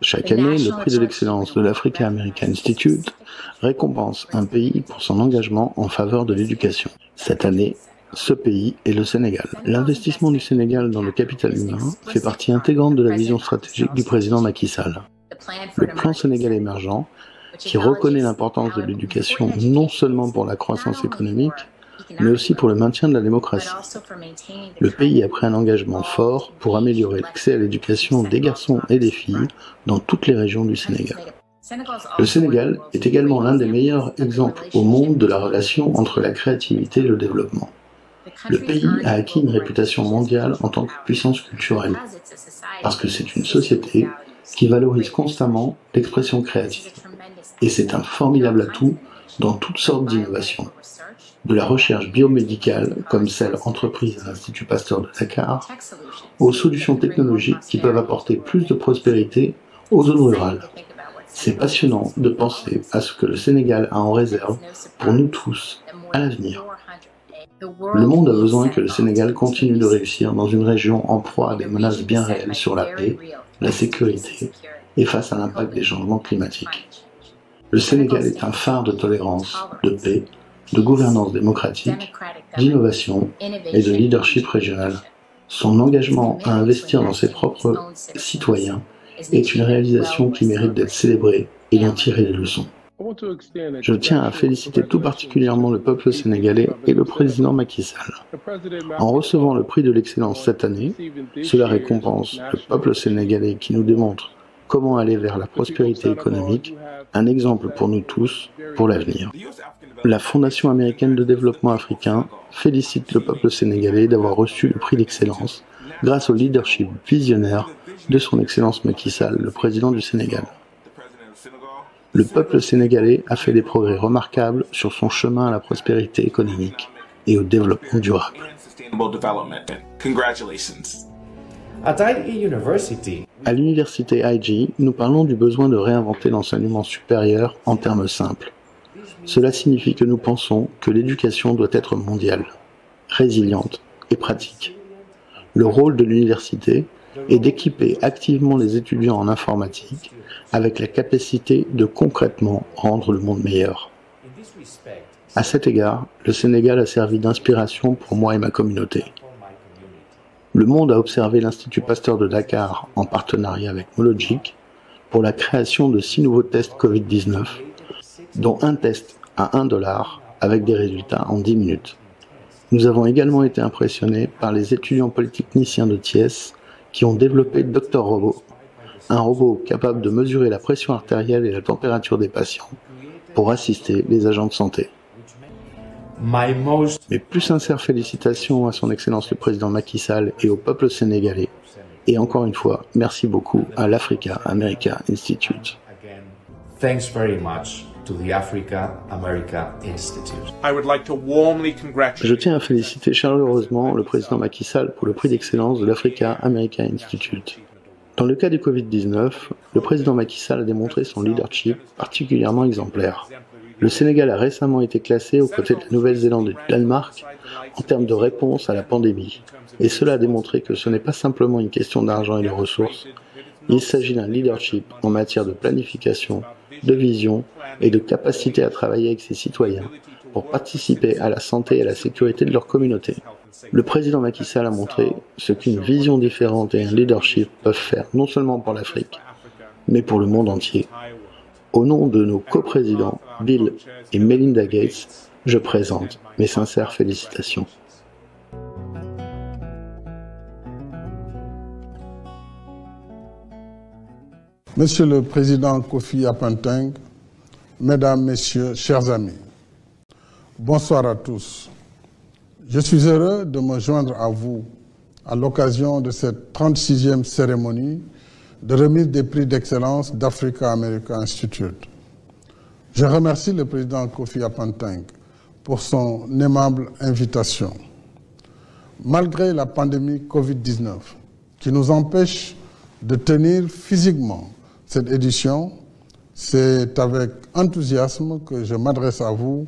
Chaque année, le prix de l'excellence de l'Africa American Institute récompense un pays pour son engagement en faveur de l'éducation. Cette année, ce pays est le Sénégal. L'investissement du Sénégal dans le capital humain fait partie intégrante de la vision stratégique du président Macky Sall. Le plan Sénégal émergent, qui reconnaît l'importance de l'éducation non seulement pour la croissance économique, mais aussi pour le maintien de la démocratie. Le pays a pris un engagement fort pour améliorer l'accès à l'éducation des garçons et des filles dans toutes les régions du Sénégal. Le Sénégal est également l'un des meilleurs exemples au monde de la relation entre la créativité et le développement. Le pays a acquis une réputation mondiale en tant que puissance culturelle, parce que c'est une société qui valorise constamment l'expression créative. Et c'est un formidable atout dans toutes sortes d'innovations. De la recherche biomédicale, comme celle entreprise à l'Institut Pasteur de Dakar, aux solutions technologiques qui peuvent apporter plus de prospérité aux zones rurales. C'est passionnant de penser à ce que le Sénégal a en réserve pour nous tous à l'avenir. Le monde a besoin que le Sénégal continue de réussir dans une région en proie à des menaces bien réelles sur la paix, la sécurité et face à l'impact des changements climatiques. Le Sénégal est un phare de tolérance, de paix, de gouvernance démocratique, d'innovation et de leadership régional. Son engagement à investir dans ses propres citoyens est une réalisation qui mérite d'être célébrée et d'en tirer des leçons. Je tiens à féliciter tout particulièrement le peuple sénégalais et le président Macky Sall. En recevant le prix de l'excellence cette année, cela récompense le peuple sénégalais qui nous démontre comment aller vers la prospérité économique, un exemple pour nous tous, pour l'avenir. La Fondation américaine de développement africain félicite le peuple sénégalais d'avoir reçu le prix d'excellence grâce au leadership visionnaire de son Excellence Macky Sall, le président du Sénégal. Le peuple sénégalais a fait des progrès remarquables sur son chemin à la prospérité économique et au développement durable. À l'université IG, nous parlons du besoin de réinventer l'enseignement supérieur en termes simples. Cela signifie que nous pensons que l'éducation doit être mondiale, résiliente et pratique. Le rôle de l'université est d'équiper activement les étudiants en informatique avec la capacité de concrètement rendre le monde meilleur. À cet égard, le Sénégal a servi d'inspiration pour moi et ma communauté. Le monde a observé l'Institut Pasteur de Dakar en partenariat avec Mologic pour la création de 6 nouveaux tests Covid-19, dont un test à $1 avec des résultats en 10 minutes. Nous avons également été impressionnés par les étudiants polytechniciens de Thiès qui ont développé Dr Robot, un robot capable de mesurer la pression artérielle et la température des patients pour assister les agents de santé. Mes plus sincères félicitations à son Excellence le Président Macky Sall et au peuple sénégalais. Et encore une fois, merci beaucoup à l'Africa America Institute. Thanks very much to the Africa America Institute. Je tiens à féliciter chaleureusement le président Macky Sall pour le prix d'excellence de l'Africa America Institute. Dans le cas du Covid-19, le président Macky Sall a démontré son leadership particulièrement exemplaire. Le Sénégal a récemment été classé aux côtés de la Nouvelle-Zélande et du Danemark en termes de réponse à la pandémie. Et cela a démontré que ce n'est pas simplement une question d'argent et de ressources, il s'agit d'un leadership en matière de planification, de vision et de capacité à travailler avec ses citoyens pour participer à la santé et à la sécurité de leur communauté. Le président Macky Sall a montré ce qu'une vision différente et un leadership peuvent faire non seulement pour l'Afrique, mais pour le monde entier. Au nom de nos coprésidents, Bill et Melinda Gates, je présente mes sincères félicitations. Monsieur le Président Kofi Apanteng, Mesdames, Messieurs, chers amis, bonsoir à tous. Je suis heureux de me joindre à vous à l'occasion de cette 36e cérémonie de remise des prix d'excellence d'Africa America Institute. Je remercie le Président Kofi Apanteng pour son aimable invitation. Malgré la pandémie Covid-19 qui nous empêche de tenir physiquement cette édition, c'est avec enthousiasme que je m'adresse à vous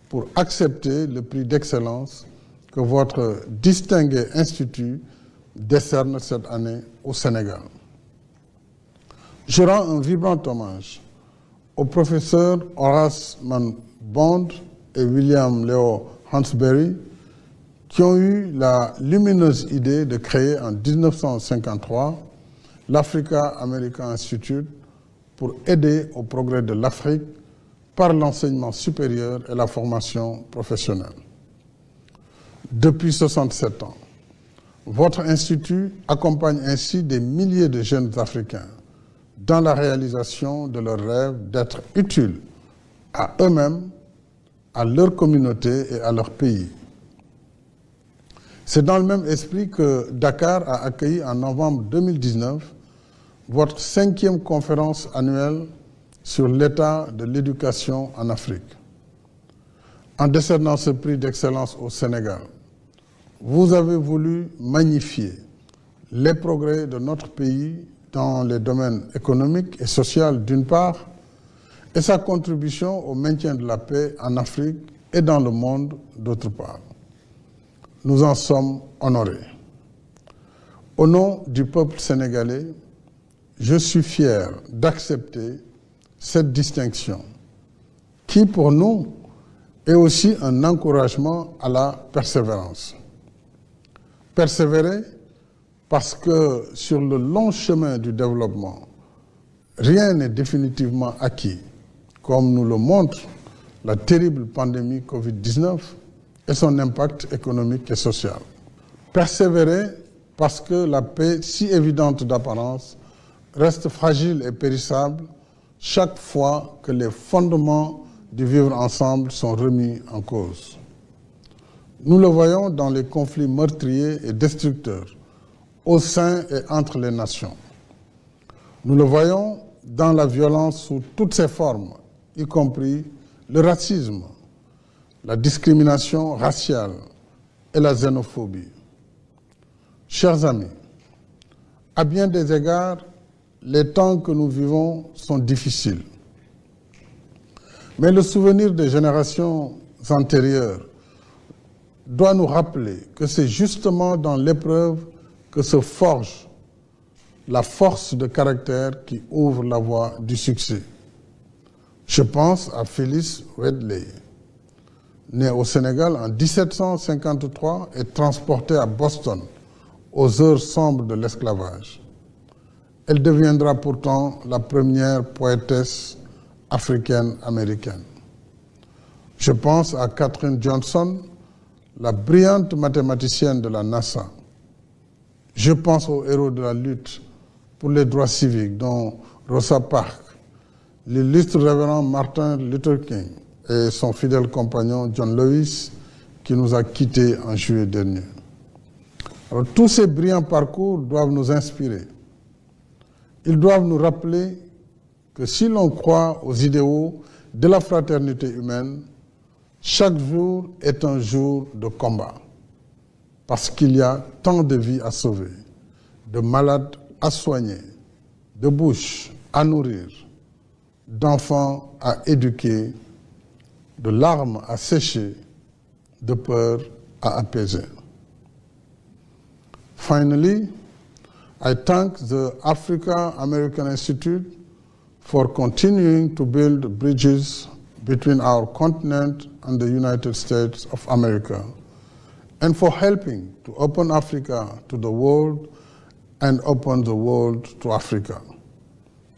pour accepter le prix d'excellence que votre distingué institut décerne cette année au Sénégal. Je rends un vibrant hommage aux professeurs Horace Mann Bond et William Leo Hansberry, qui ont eu la lumineuse idée de créer en 1953 l'Africa American Institute pour aider au progrès de l'Afrique par l'enseignement supérieur et la formation professionnelle. Depuis 67 ans, votre institut accompagne ainsi des milliers de jeunes Africains dans la réalisation de leur rêve d'être utiles à eux-mêmes, à leur communauté et à leur pays. C'est dans le même esprit que Dakar a accueilli en novembre 2019 votre 5e conférence annuelle sur l'état de l'éducation en Afrique. En décernant ce prix d'excellence au Sénégal, vous avez voulu magnifier les progrès de notre pays dans les domaines économiques et sociaux d'une part, et sa contribution au maintien de la paix en Afrique et dans le monde d'autre part. Nous en sommes honorés. Au nom du peuple sénégalais, je suis fier d'accepter cette distinction qui, pour nous, est aussi un encouragement à la persévérance. Persévérer parce que sur le long chemin du développement, rien n'est définitivement acquis, comme nous le montre la terrible pandémie Covid-19 et son impact économique et social. Persévérer parce que la paix, si évidente d'apparence, reste fragile et périssable chaque fois que les fondements du vivre ensemble sont remis en cause. Nous le voyons dans les conflits meurtriers et destructeurs au sein et entre les nations. Nous le voyons dans la violence sous toutes ses formes, y compris le racisme, la discrimination raciale et la xénophobie. Chers amis, à bien des égards, les temps que nous vivons sont difficiles. Mais le souvenir des générations antérieures doit nous rappeler que c'est justement dans l'épreuve que se forge la force de caractère qui ouvre la voie du succès. Je pense à Phyllis Wheatley, née au Sénégal en 1753 et transportée à Boston aux heures sombres de l'esclavage. Elle deviendra pourtant la première poétesse africaine-américaine. Je pense à Katherine Johnson, la brillante mathématicienne de la NASA. Je pense aux héros de la lutte pour les droits civiques, dont Rosa Parks, l'illustre révérend Martin Luther King et son fidèle compagnon John Lewis, qui nous a quittés en juillet dernier. Alors, tous ces brillants parcours doivent nous inspirer. Ils doivent nous rappeler que si l'on croit aux idéaux de la fraternité humaine, chaque jour est un jour de combat, parce qu'il y a tant de vies à sauver, de malades à soigner, de bouches à nourrir, d'enfants à éduquer, de larmes à sécher, de peur à apaiser. Finally, I thank the Africa American Institute for continuing to build bridges between our continent and the United States of America, and for helping to open Africa to the world and open the world to Africa.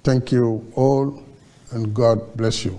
Thank you all, and God bless you.